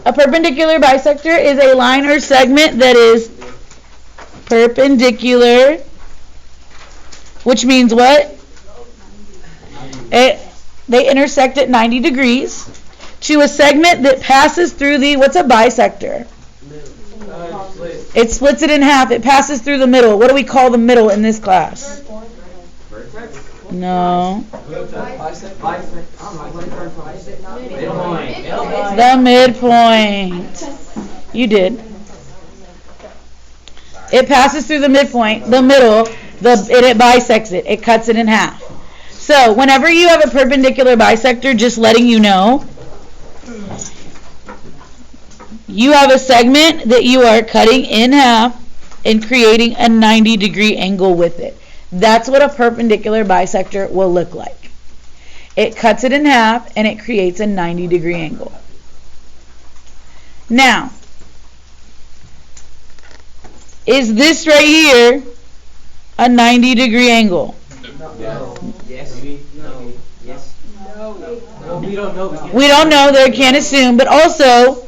A perpendicular bisector is a line or segment that is perpendicular, which means what? They intersect at 90 degrees to a segment that passes through the, what's a bisector? It splits it in half. It passes through the middle. What do we call the middle in this class? No. The midpoint. You did. It passes through the midpoint, the middle, and it bisects it. It cuts it in half. So whenever you have a perpendicular bisector, just letting you know, you have a segment that you are cutting in half and creating a 90-degree angle with it. That's what a perpendicular bisector will look like. It cuts it in half and it creates a 90-degree angle. Now, is this right here a 90-degree angle? No. Yes. No. Yes. No. We don't know. We don't know. They can't assume. But also,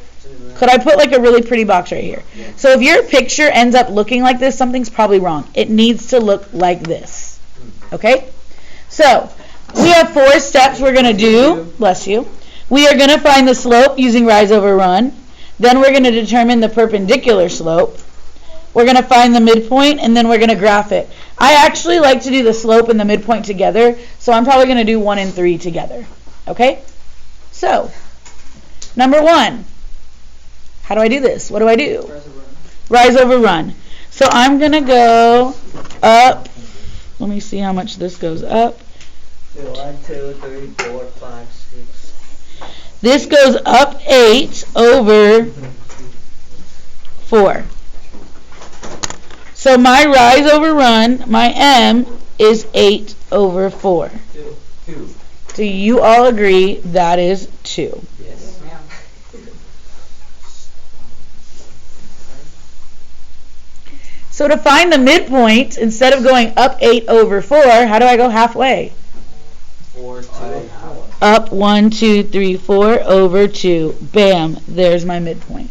could I put like a really pretty box right here? So if your picture ends up looking like this, something's probably wrong. It needs to look like this. Okay? So, we have 4 steps we're going to do. Bless you. We are going to find the slope using rise over run. Then we're going to determine the perpendicular slope. We're going to find the midpoint, and then we're going to graph it. I actually like to do the slope and the midpoint together, so I'm probably going to do 1 and 3 together. Okay? So, number 1. How do I do this? What do I do? Rise over run. So I'm going to go up. Let me see how much this goes up. 1, 2, 3, 4, 5, 6. This goes up 8 over 4. So my rise over run, my M, is 8 over 4. 2. Do you all agree that is 2? Yes, ma'am. So to find the midpoint, instead of going up 8 over 4, how do I go halfway? 4, 2. Up 1, 2, 3, 4 over 2. Bam, there's my midpoint.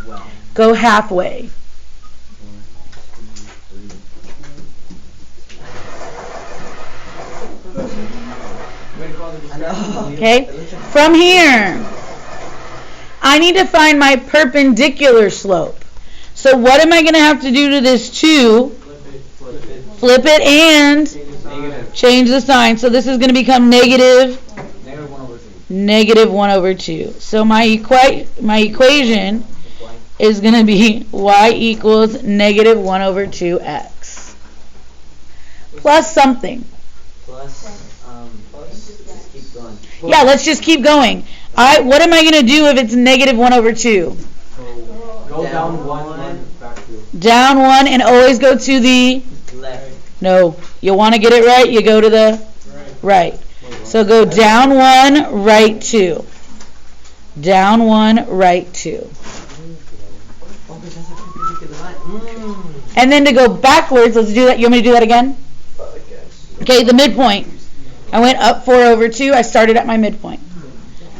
Well. Go halfway. Okay, from here, I need to find my perpendicular slope. So what am I going to have to do to this 2? Flip it and change the sign. So this is going to become negative 1 over 2. So my equation is going to be y equals negative 1 over 2x. Plus something. Just keep going. Yeah, let's just keep going. What am I going to do if it's negative 1 over 2? Go down 1, back 2. Down 1 and always go to the Left. No, you want to get it right, you go to the right. So go down 1, right 2. Down 1, right 2. And then to go backwards, let's do that. You want me to do that again? Okay, the midpoint. I went up 4 over 2. I started at my midpoint.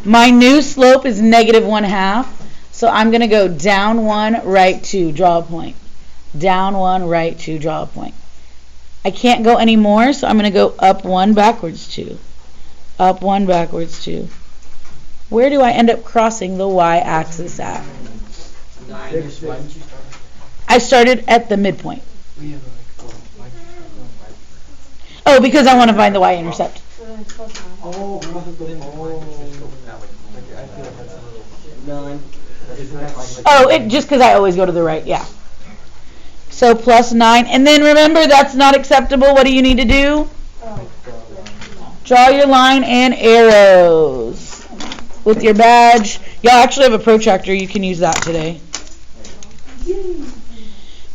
My new slope is negative 1/2. So I'm going to go down 1, right 2, draw a point. Down 1, right 2, draw a point. I can't go any more, so I'm going to go up 1, backwards 2. Up 1, backwards 2. Where do I end up crossing the y-axis at? I started at the midpoint. Oh, because I want to find the y-intercept. Oh, just because I always go to the right, yeah. So plus 9. And then remember, that's not acceptable. What do you need to do? Draw your line and arrows with your badge. Y'all actually have a protractor. You can use that today.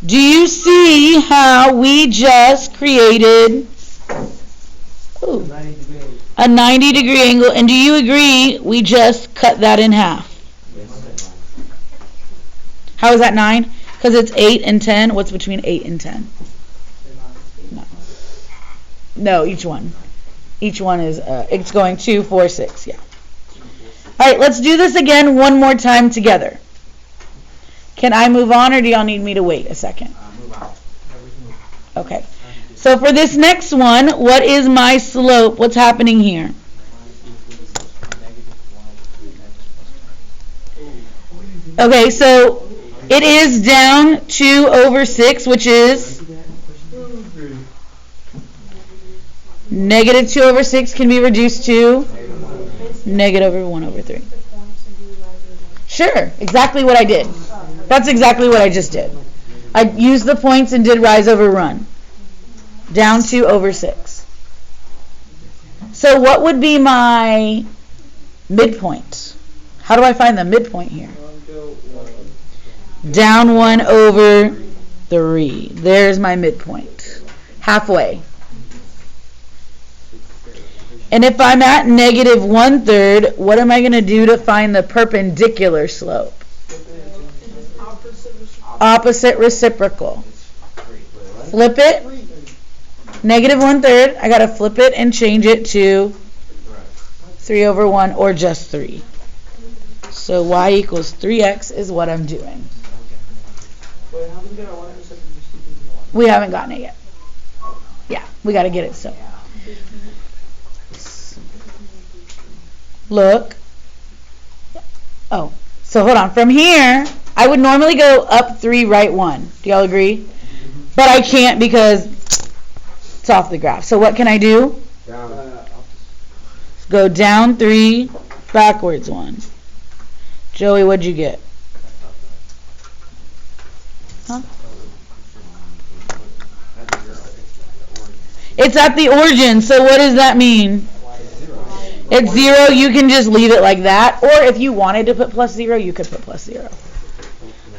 Do you see how we just created a 90-degree angle? And do you agree we just cut that in half? How is that 9? Because it's 8 and 10. What's between 8 and 10? No, each one. Each one is, it's going 2, 4, 6, yeah. Alright, let's do this again one more time together. Can I move on, or do y'all need me to wait a second? Move on. Okay. So for this next one, what is my slope? What's happening here? Okay, so it is down 2 over 6, which is negative 2 over 6 can be reduced to negative 1 over 3. Sure, exactly what I did. That's exactly what I just did. I used the points and did rise over run. Down 2 over 6. So what would be my midpoint? How do I find the midpoint here? Down 1 over 3. There's my midpoint. Halfway. And if I'm at negative 1/3, what am I going to do to find the perpendicular slope? Opposite reciprocal. Flip it. Negative 1/3. I got to flip it and change it to 3 over 1 or just 3. So y equals 3x is what I'm doing. We haven't gotten it yet. Yeah, we got to get it still. Look. Oh, so hold on. From here, I would normally go up 3, right 1. Do y'all agree? But I can't because it's off the graph. So what can I do? Go down 3, backwards 1. Joey, what'd you get? Huh? It's at the origin, so what does that mean? It's 0, you can just leave it like that. Or if you wanted to put plus 0, you could put plus 0.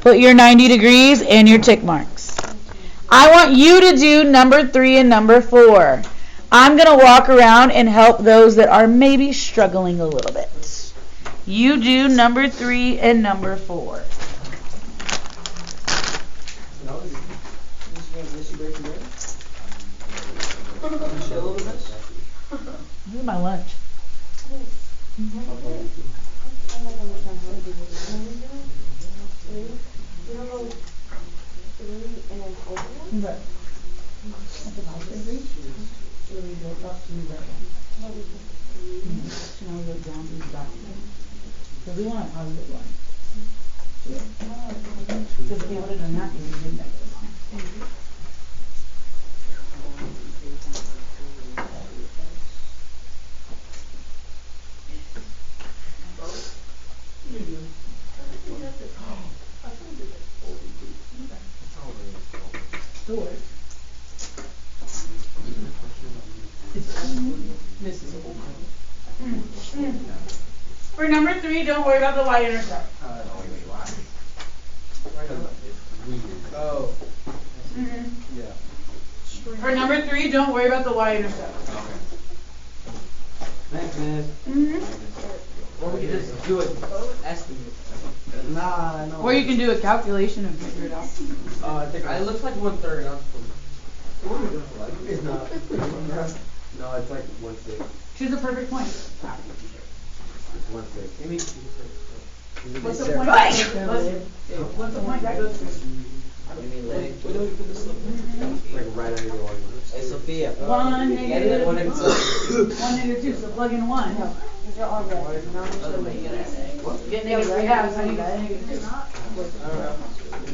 Put your 90 degrees and your tick marks. I want you to do number 3 and number 4. I'm going to walk around and help those that are maybe struggling a little bit. You do number 3 and number 4. This is my lunch. So we want a positive one. Because if you would have done that, you would have been negative. For number 3, don't worry about the y-intercept. Oh. Yeah. For number 3, don't worry about the y-intercept. Thanks, man. Or we can just do it estimate. Nah, no. Or you can do a calculation and figure it out. I think it looks like 1/3. It's not. No, it's like 1/6. Choose a perfect point. It's 1/6. What's the point? What's the point that goes to? Like right under the origin. Hey, Sophia. 1, negative 1, negative 2. So plug in 1. They're all red. Get negative 3 halves. How do you get negative 2?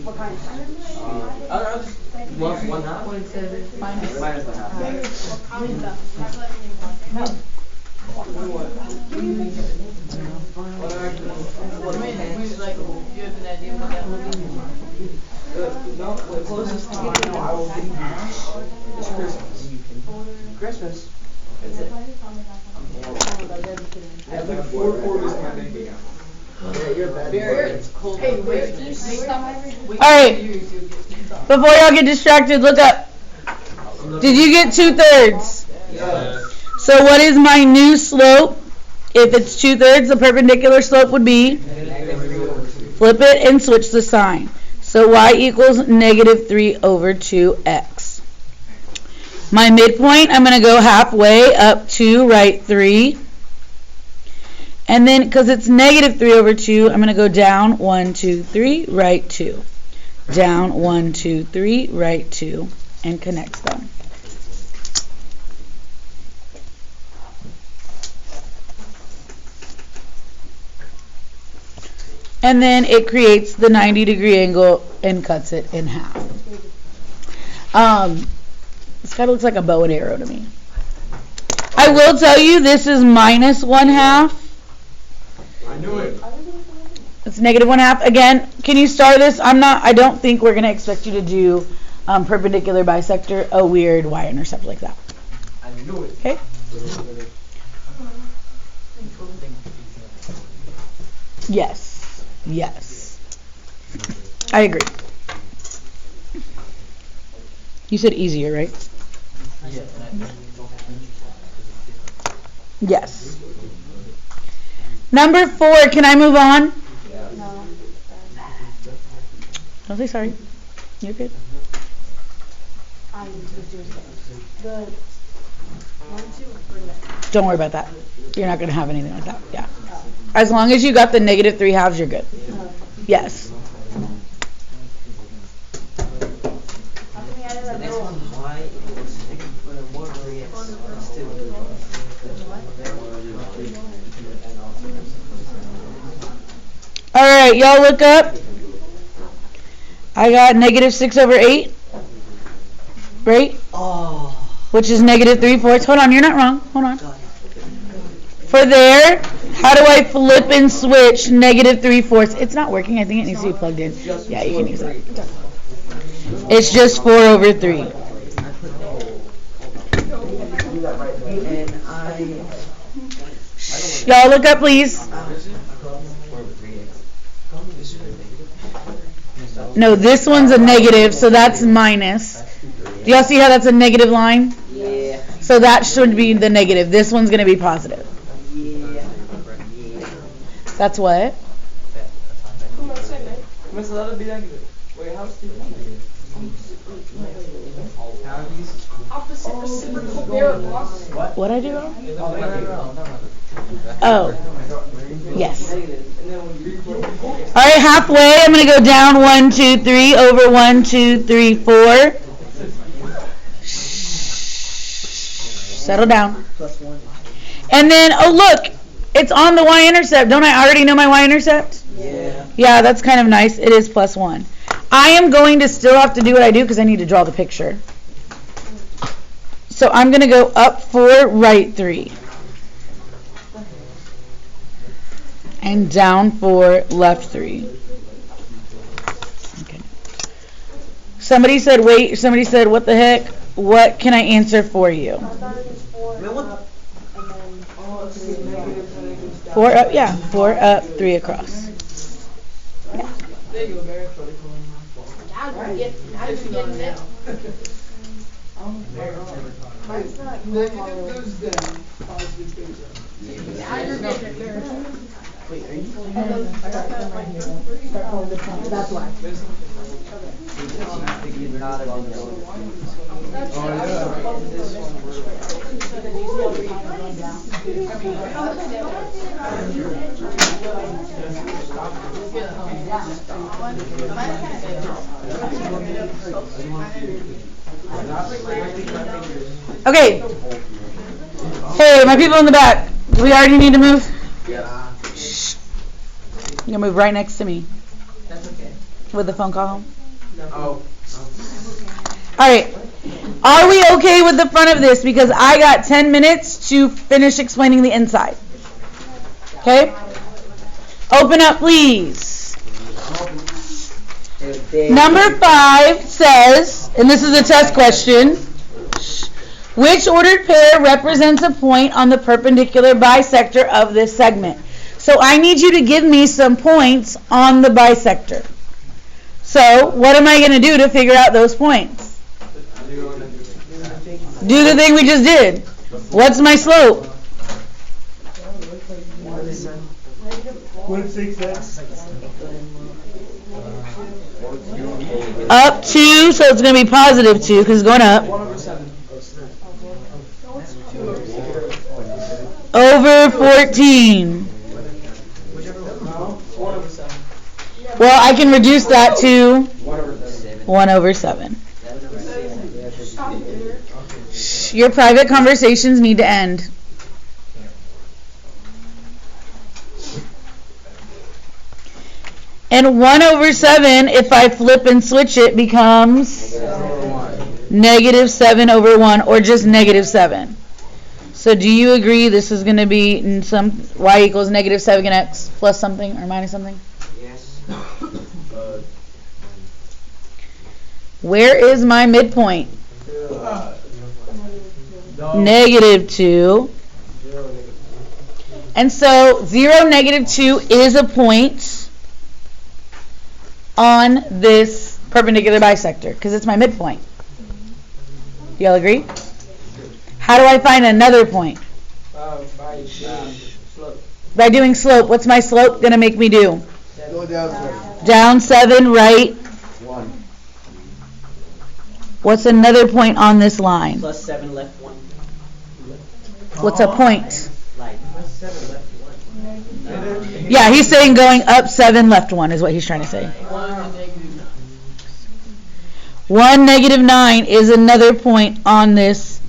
What kind? I'll just 1/2. Minus. Minus 1/2. The closest time I will be is Christmas. That's it. I have like 4 quarters in my bank account. Yeah, you're bad. It's cold. Hey, wait. Alright. Before y'all get distracted, look up. Did you get 2/3? Yeah. So what is my new slope? If it's 2/3, the perpendicular slope would be? Flip it and switch the sign. So y equals negative 3 over 2x. My midpoint, I'm going to go halfway up 2, right 3. And then, because it's negative 3 over 2, I'm going to go down 1, 2, 3, right 2. Down 1, 2, 3, right 2, and connects them. And then it creates the 90-degree angle and cuts it in half. This kind of looks like a bow and arrow to me. I will tell you, this is minus 1/2. I knew it. It's negative 1/2. Again, can you star this? I don't think we're going to expect you to do perpendicular bisector, a weird y-intercept like that. I knew it. Okay? Yes. Yes. I agree. You said easier, right? Yes. Number 4, can I move on? No. Don't say sorry. You're good. I was doing the 1, 2, Don't worry about that. You're not going to have anything like that. Yeah. As long as you got the negative 3/2, you're good. Yes. All right, y'all look up. I got negative 6 over 8. Right? Oh. Which is negative 3/4. Hold on, you're not wrong. Hold on. For there, how do I flip and switch negative 3/4? It's not working. I think it needs to be plugged in. Yeah, you can use that. It's just 4 over 3. Y'all look up, please. No, this one's a negative, so that's minus. Do y'all see how that's a negative line? Yeah. So that should be the negative. This one's going to be positive. Yeah. That's what? What I do wrong? Oh. Yes. All right, halfway. I'm going to go down 1, 2, 3 over 1, 2, 3, 4. Settle down. And then, oh look, it's on the y-intercept. Don't I already know my y-intercept? Yeah. Yeah, that's kind of nice. It is +1. I am going to still have to do what I do because I need to draw the picture. So I'm going to go up 4, right 3. And down 4, left 3. Okay. Somebody said, wait. Somebody said, what the heck? What can I answer for you? I thought it was 4 up, and then 4 up, yeah. 4 up, 3 across. Yeah. There you go, Barry. Now you're getting it. Mine's not going all the way. Now you're getting it. Wait, are you? That's why. Okay. Hey, my people in the back. Do we already need to move? Yeah. Shh. You're going to move right next to me. That's okay. With the phone call home. Oh. All right. Are we okay with the front of this? Because I got 10 minutes to finish explaining the inside. Okay? Open up, please. Number 5 says, and this is a test question, which ordered pair represents a point on the perpendicular bisector of this segment? So I need you to give me some points on the bisector. So what am I going to do to figure out those points? Do the thing we just did. What's my slope? Up 2, so it's going to be positive 2 because it's going up. Over 14. over 7. Well, I can reduce that to 1 over 7. 1 over 7. 7 over 7. Stop there. Shh, your private conversations need to end. And 1 over 7, if I flip and switch it, becomes negative 7 over 1, or just negative 7. So do you agree this is going to be in some y equals negative 7x plus something or minus something? Yes. Where is my midpoint? Negative 2. And so 0, negative 2 is a point on this perpendicular bisector because it's my midpoint. Y'all agree? How do I find another point? By slope. By doing slope. What's my slope going to make me do? Go down 7. Down 7, right? 1. What's another point on this line? Plus 7 left 1. What's a point? Like plus 7 left 1. Yeah, he's saying going up 7, left 1 is what he's trying to say. 1, negative 9 is another point on this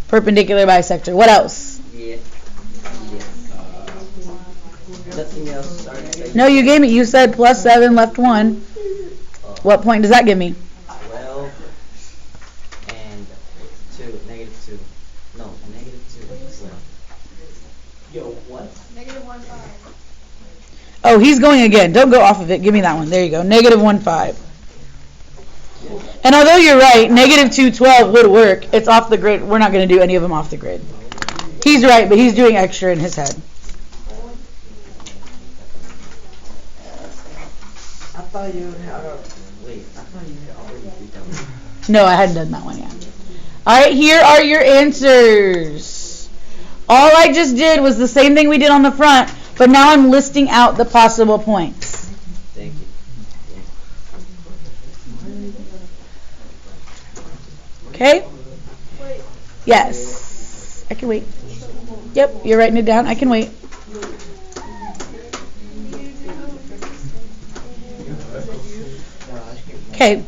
perpendicular bisector. What else? Yeah. Nothing else. Sorry. No, you gave me. You said plus 7, left 1. What point does that give me? 12 and 2. Negative 2. No, negative 2. Yo, what? Negative 1, 5. Oh, he's going again. Don't go off of it. Give me that one. There you go. Negative 1, 5. And although you're right, negative 2, 12 would work. It's off the grid. We're not going to do any of them off the grid. He's right, but he's doing extra in his head. I thought you had already done that. No, I hadn't done that one yet. All right, here are your answers. All I just did was the same thing we did on the front, but now I'm listing out the possible points. Thank you. Okay? Yes. I can wait. Yep, you're writing it down. I can wait. Okay.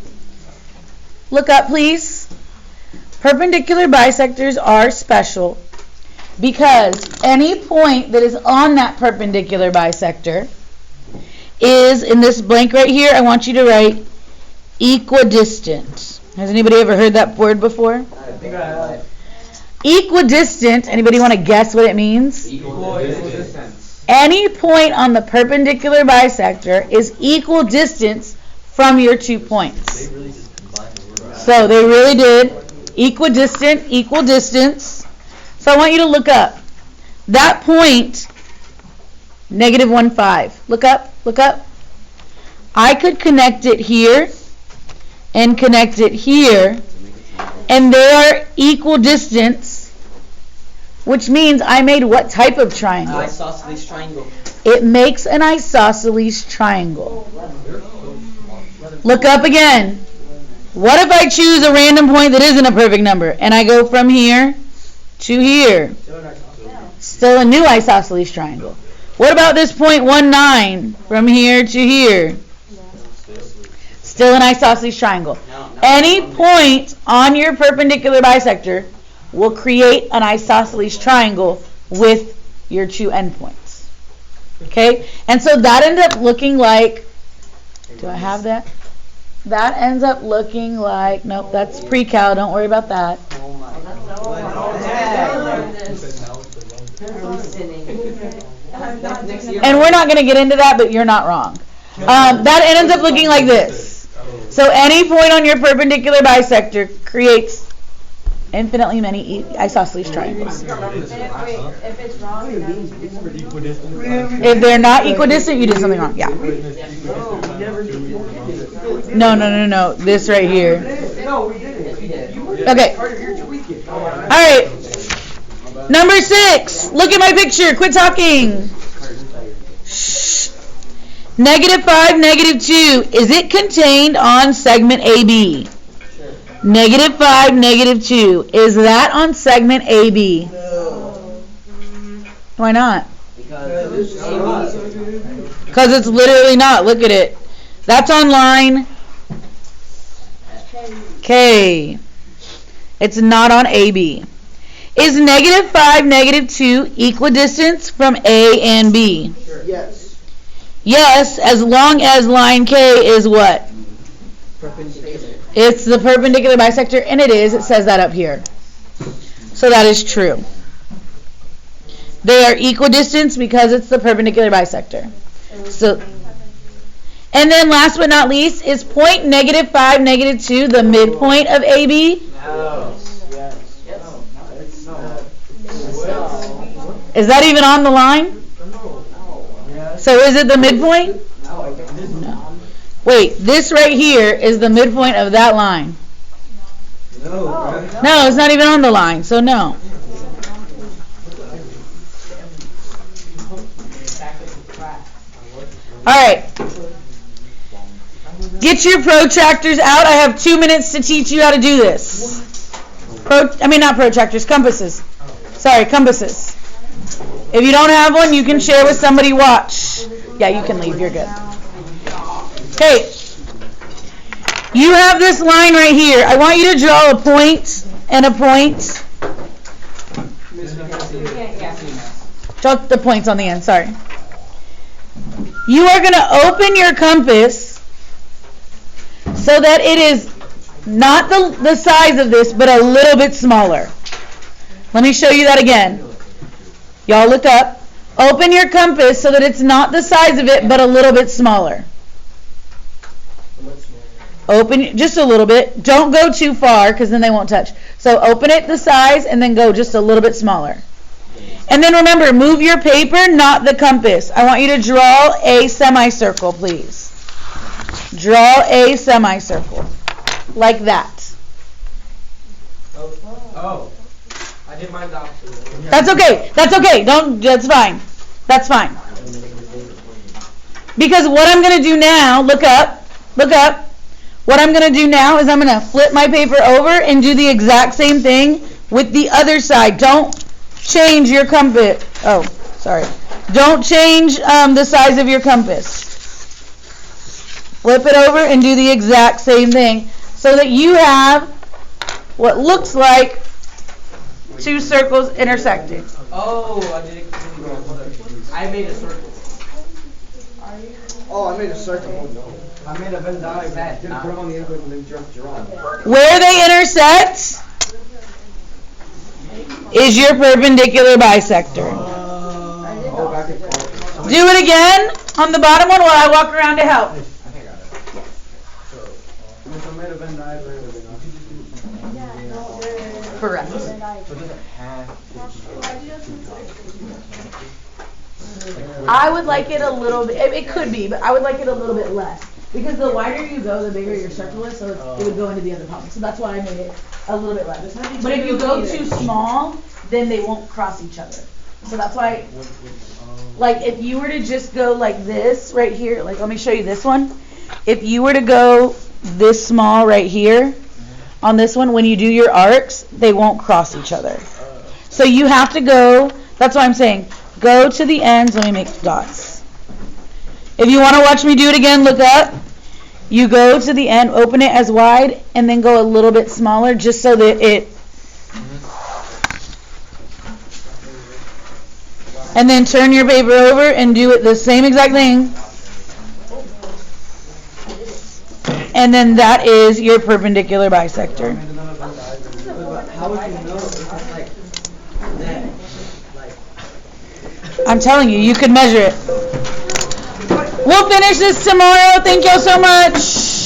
Look up, please. Perpendicular bisectors are special because any point that is on that perpendicular bisector is, in this blank right here, I want you to write equidistant. Has anybody ever heard that word before? Equidistant. Anybody want to guess what it means? Equal distance. Any point on the perpendicular bisector is equal distance from your 2 points. So they really did. Equidistant, equal distance. So I want you to look up. That point, negative 1, 5. Look up, look up. I could connect it here and connect it here, and they are equal distance, which means I made what type of triangle? Isosceles triangle. It makes an isosceles triangle. Look up again. What if I choose a random point that isn't a perfect number, and I go from here to here? Still a new isosceles triangle. What about this point 1, 9 from here to here? Still an isosceles triangle. Any point on your perpendicular bisector will create an isosceles triangle with your 2 endpoints. Okay? And so that ends up looking like, do I have that? That ends up looking like, nope, that's pre-cal, don't worry about that. And we're not going to get into that, but you're not wrong. That ends up looking like this. So any point on your perpendicular bisector creates infinitely many isosceles triangles. If it's wrong, If they're not equidistant, you did something wrong. Yeah. No. This right here. Okay. All right. Number 6. Look at my picture. Quit talking. Shh. Negative 5, negative 2. Is it contained on segment AB? Negative 5, negative 2. Is that on segment AB? No. Why not? Because it's literally not. Look at it. That's on line K. It's not on AB. Is negative 5, negative 2 equidistant from A and B? Sure. Yes. Yes, as long as line K is what? Perpendicular. It's the perpendicular bisector, and it is. It says that up here. So that is true. They are equidistant because it's the perpendicular bisector. So, and then last but not least, is point negative 5, negative 2 the midpoint of AB? No. Is that even on the line? So is it the midpoint? No. Wait, this right here is the midpoint of that line. No, it's not even on the line, so no. Alright. Get your protractors out. I have 2 minutes to teach you how to do this. Not protractors, compasses. Sorry, compasses. If you don't have one, you can share with somebody. Watch. Yeah, you can leave. You're good. Okay. You have this line right here. I want you to draw a point and a point. Draw the points on the end. Sorry. You are going to open your compass so that it is not the size of this, but a little bit smaller. Let me show you that again. Y'all look up. Open your compass so that it's not the size of it, but a little bit smaller. Open just a little bit. Don't go too far because then they won't touch. So open it the size and then go just a little bit smaller. And then remember, move your paper, not the compass. I want you to draw a semicircle, please. Draw a semicircle. Like that. Oh. I did mine the opposite. That's okay. That's okay. That's fine. That's fine. Because what I'm going to do now, look up. What I'm going to do now is I'm going to flip my paper over and do the exact same thing with the other side. Don't change your compass. Oh, sorry. Don't change the size of your compass. Flip it over and do the exact same thing so that you have what looks like 2 circles intersecting. Oh, I didn't. I made a circle. Oh, I made a circle. I made a Venn diagram. Didn't put them on the input and then draw. Where they intersect is your perpendicular bisector. Oh, back and forth. Do it again on the bottom one while I walk around to help. I think I got it. So I made a Venn diagram. Correct. I would like it a little bit, it could be, but I would like it a little bit less. Because the wider you go, the bigger your circle is, so it would go into the other pocket. So that's why I made it a little bit less. But if you go too small, then they won't cross each other. So that's why, like if you were to just go like this right here, like let me show you this one. If you were to go this small right here, on this one, when you do your arcs, they won't cross each other. So you have to go, that's why I'm saying, go to the ends. Let me make dots. If you want to watch me do it again, look up. You go to the end, open it as wide, and then go a little bit smaller just so that it... And then turn your paper over and do it the same exact thing. And then that is your perpendicular bisector. How would you know if it's like that? I'm telling you, you could measure it. We'll finish this tomorrow. Thank you all so much.